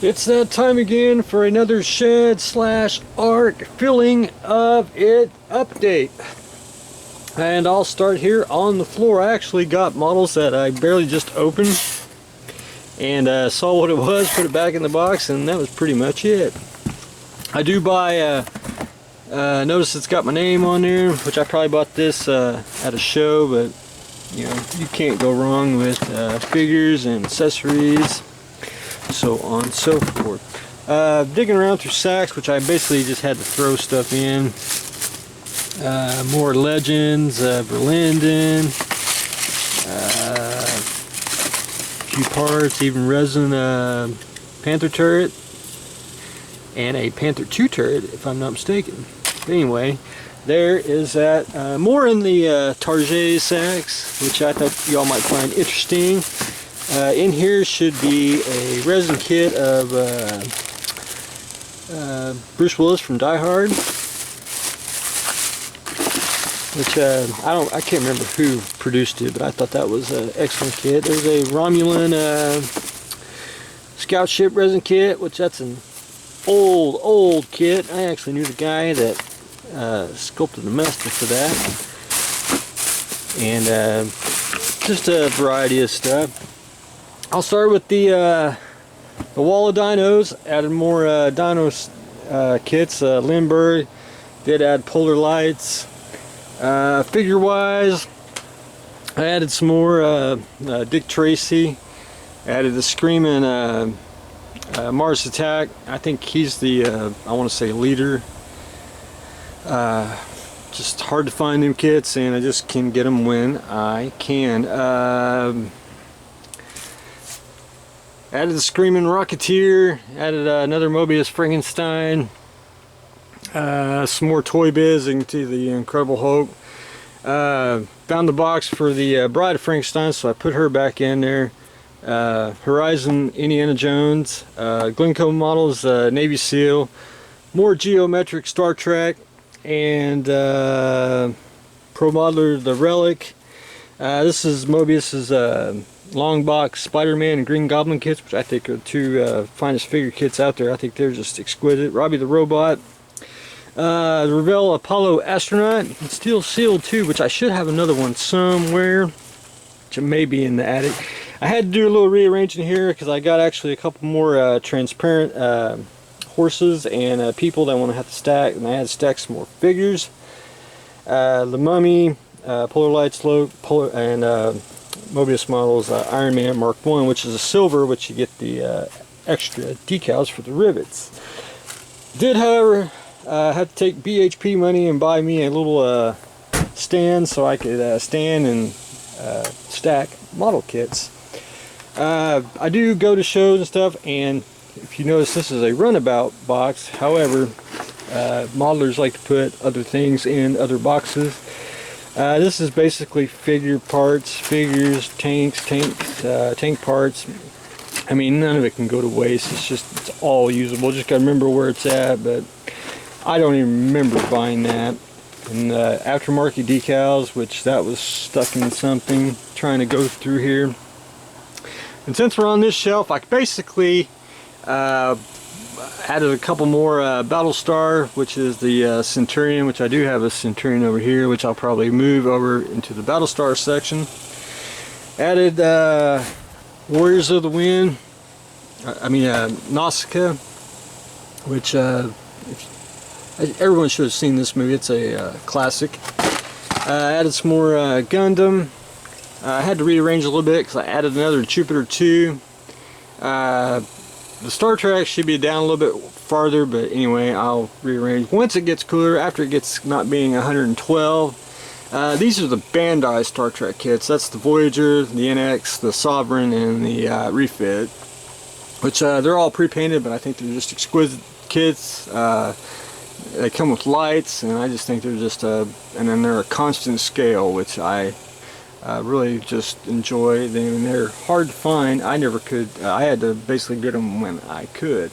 It's that time again for another shed slash arc filling of it update. And I'll start here on the floor. I actually got models that I barely just opened and saw what it was, put it back in the box, and that was pretty much it. I do buy, notice it's got my name on there, which I probably bought this at a show, but you know, you can't go wrong with figures and accessories, so on and so forth. Digging around through sacks, which I basically just had to throw stuff in. More Legends, Berlinden, a few parts, even resin Panther turret, and a Panther 2 turret, if I'm not mistaken. But anyway, there is that. More in the Target sacks, which I thought y'all might find interesting. In here should be a resin kit of Bruce Willis from Die Hard, which I can't remember who produced it, but I thought that was an excellent kit. There's a Romulan scout ship resin kit, which that's an old kit. I actually knew the guy that sculpted the master for that, and just a variety of stuff. I'll start with the wall of dinos. Added more dinos kits. Lindbergh did add polar lights. Figure wise, I added some more Dick Tracy. Added the Screaming Mars Attack. I think he's the I want to say leader. Just hard to find them kits, and I just can get them when I can. Added the Screaming Rocketeer. Added another Mobius Frankenstein. Some more Toy Biz into the Incredible Hulk. Found the box for the Bride of Frankenstein, so I put her back in there. Horizon Indiana Jones, Glencoe models, Navy SEAL, more geometric Star Trek, and Pro Modeler the Relic. This is Mobius's long box Spider-Man and Green Goblin kits, which I think are two finest figure kits out there. I think they're just exquisite. Robbie the Robot. The Revell Apollo Astronaut, it's still sealed too, which I should have another one somewhere, which may be in the attic. I had to do a little rearranging here because I got actually a couple more transparent horses and people that I want to have to stack, and I had to stack some more figures. The Mummy, Polar Light Slope, and Mobius models Iron Man Mark I, which is a silver, which you get the extra decals for the rivets. Did, however, had to take BHP money and buy me a little stand so I could stand and stack model kits. I do go to shows and stuff, and if you notice, this is a runabout box. However, modelers like to put other things in other boxes. This is basically figure parts, figures, tank parts. I mean, none of it can go to waste. It's all usable. Just gotta remember where it's at, but I don't even remember buying that. And aftermarket decals, which that was stuck in something, trying to go through here. And since we're on this shelf, I basically added a couple more Battlestar, which is the Centurion, which I do have a Centurion over here, which I'll probably move over into the Battlestar section. Added Warriors of the Wind, Nausicaa, which everyone should have seen this movie. It's a classic. Added some more Gundam. I had to rearrange a little bit because I added another Jupiter 2. The Star Trek should be down a little bit farther, but anyway, I'll rearrange once it gets cooler, after it gets not being 112. These are the Bandai Star Trek kits. That's the Voyager, the NX, the Sovereign, and the Refit, which they're all pre-painted, but I think they're just exquisite kits. They come with lights, and I just think they're just and then they're a constant scale, which I really just enjoy. They're hard to find. I never could. I had to basically get them when I could.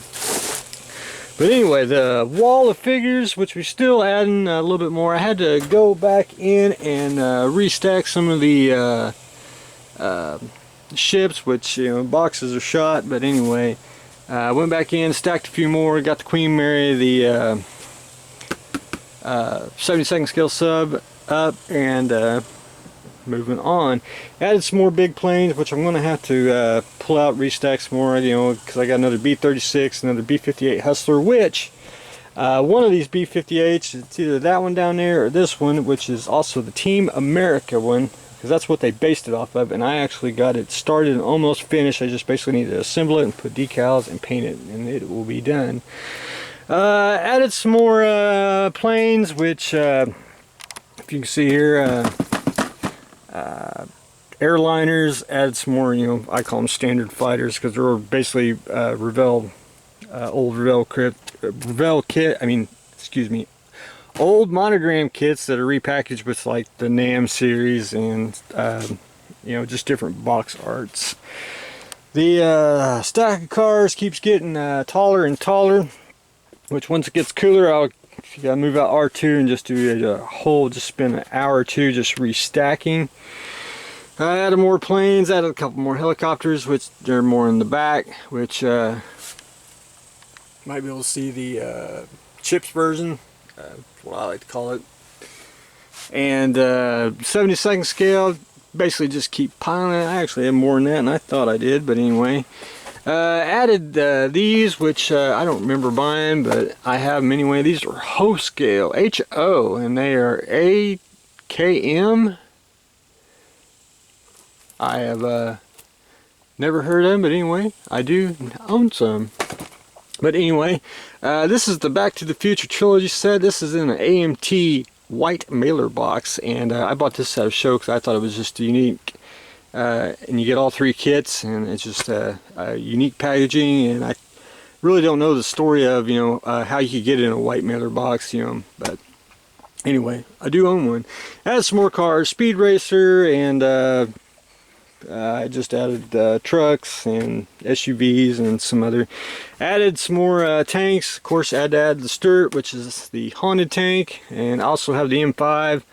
But anyway, the wall of figures, which we're still adding a little bit more. I had to go back in and restack some of the ships, which, you know, boxes are shot. But anyway, Went back in, stacked a few more, got the Queen Mary, the 72nd scale sub up, and moving on. Added some more big planes, which I'm going to have to pull out, restack some more, you know, because I got another B-36, another B-58 Hustler, which one of these B-58s, it's either that one down there or this one, which is also the Team America one, because that's what they based it off of, and I actually got it started and almost finished. I just basically need to assemble it and put decals and paint it, and it will be done. Added some more planes, which if you can see here, airliners. Added some more, you know, I call them standard fighters, because they're basically old Revell kit, old monogram kits that are repackaged with like the NAM series and you know, just different box arts. The stack of cars keeps getting taller and taller, which once it gets cooler, I'll gotta move out R2 and just do a whole, just spend an hour or two just restacking. I added more planes, added a couple more helicopters, which they're more in the back, which might be able to see the chips version, what I like to call it. And 72nd scale, basically just keep piling it. I actually have more than that than I thought I did, but anyway. Added these, which I don't remember buying, but I have them anyway. These are Ho scale, H-O, and they are AKM. I have never heard of them, but anyway, I do own some. But anyway, this is the Back to the Future trilogy set. This is in an AMT white mailer box, and I bought this at a show because I thought it was just unique. And you get all three kits, and it's just unique packaging, and I really don't know the story of, you know, how you could get it in a white mailer box, you know, but anyway, I do own one. Added some more cars, Speed Racer, and I just added trucks and SUVs and some other. Added some more tanks. Of course, I had to add the Sturt, which is the haunted tank, and also have the M5,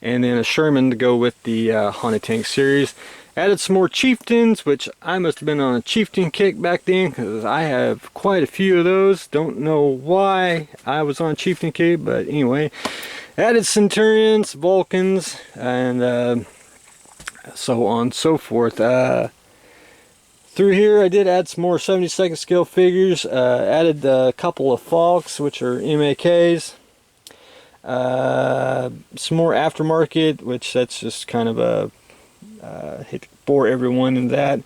and then a Sherman to go with the haunted tank series. Added some more Chieftains, which I must have been on a Chieftain kick back then, because I have quite a few of those. Don't know why I was on Chieftain kick, but anyway. Added Centurions, Vulcans, and so on and so forth. Through here I did add some more 72nd scale figures. Added a couple of Falks, which are MAKs. Some more aftermarket, which that's just kind of a hate to bore everyone in that.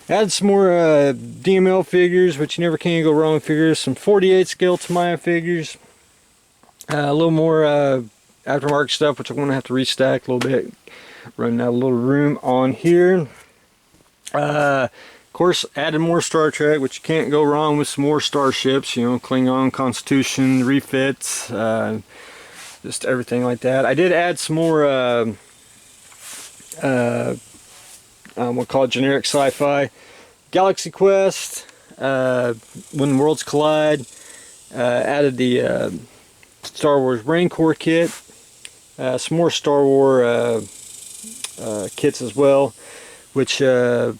Added some more DML figures, which you never can go wrong with figures. Some 48 scale Tamiya figures. A little more aftermarket stuff, which I'm going to have to restack a little bit. Running out a little room on here. Of course, added more Star Trek, which you can't go wrong with some more starships. You know, Klingon, Constitution, refits, just everything like that. I did add some more, we'll call it generic sci-fi. Galaxy Quest, When Worlds Collide. Added the Star Wars Rancor kit. Some more Star Wars kits as well, which added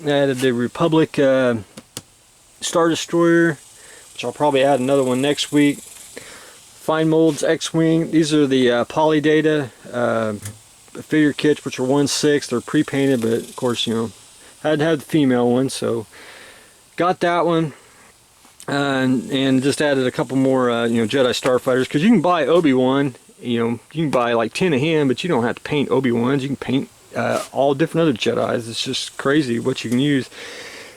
the Republic Star Destroyer, which I'll probably add another one next week. Fine Molds X-Wing. These are the Polydata figure kits, which are 1/6. They're pre-painted, but of course, you know, I had to have the female one, so got that one. And just added a couple more, you know, Jedi Starfighters, because you can buy Obi-Wan. You know, you can buy like 10 of him, but you don't have to paint Obi-Wans. You can paint all different other Jedis. It's just crazy what you can use.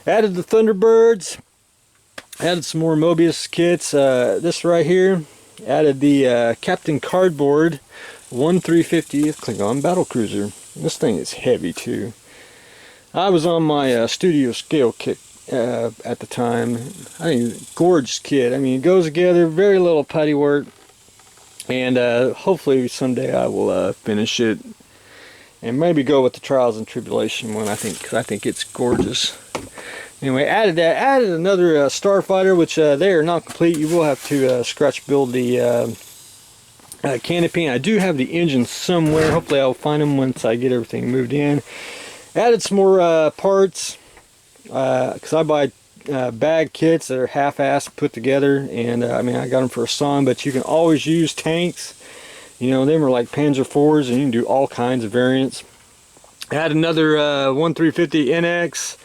Added the Thunderbirds. Added some more Mobius kits. This right here. Added the Captain Cardboard 1350th Klingon Battlecruiser. This thing is heavy too. I was on my studio scale kick at the time. I mean, gorgeous kit. I mean, it goes together, very little putty work. And hopefully someday I will finish it and maybe go with the Trials and Tribulation one. I think it's gorgeous. Anyway, added that. Added another Starfighter, which they are not complete. You will have to scratch build the canopy. I do have the engine somewhere. Hopefully I'll find them once I get everything moved in. Added some more parts because I buy bag kits that are half-assed put together, and I mean, I got them for a son, but you can always use tanks. You know, them are like Panzer IVs, and you can do all kinds of variants. Add another 1350 NX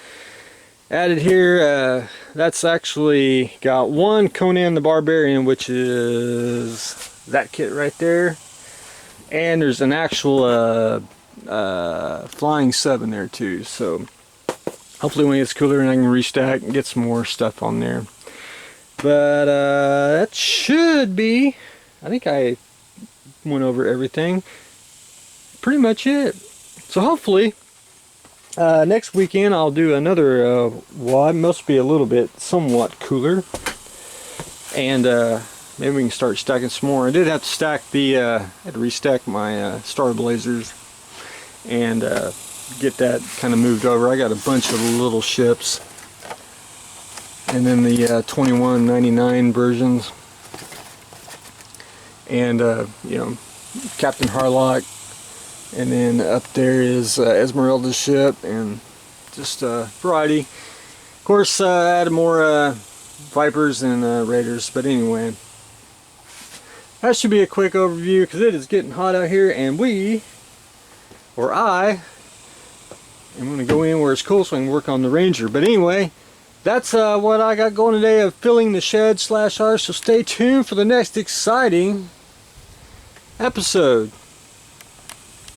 added here. That's actually got one Conan the Barbarian, which is that kit right there, and there's an actual flying sub in there too. So hopefully when it gets cooler and I can restack and get some more stuff on there. But that should be, I think I went over everything. Pretty much it. So hopefully next weekend I'll do another WOD. Must be a little bit somewhat cooler, and maybe we can start stacking some more. I did have to stack the I had to restack my Star Blazers and get that kind of moved over. I got a bunch of little ships, and then the 2199 versions, and you know, Captain Harlock, and then up there is Esmeralda's ship, and just a variety. Of course, added more Vipers and Raiders, but anyway, that should be a quick overview because it is getting hot out here, and I am going to go in where it's cool so I can work on the Ranger. But anyway, that's what I got going today of filling the shed /R. So stay tuned for the next exciting episode.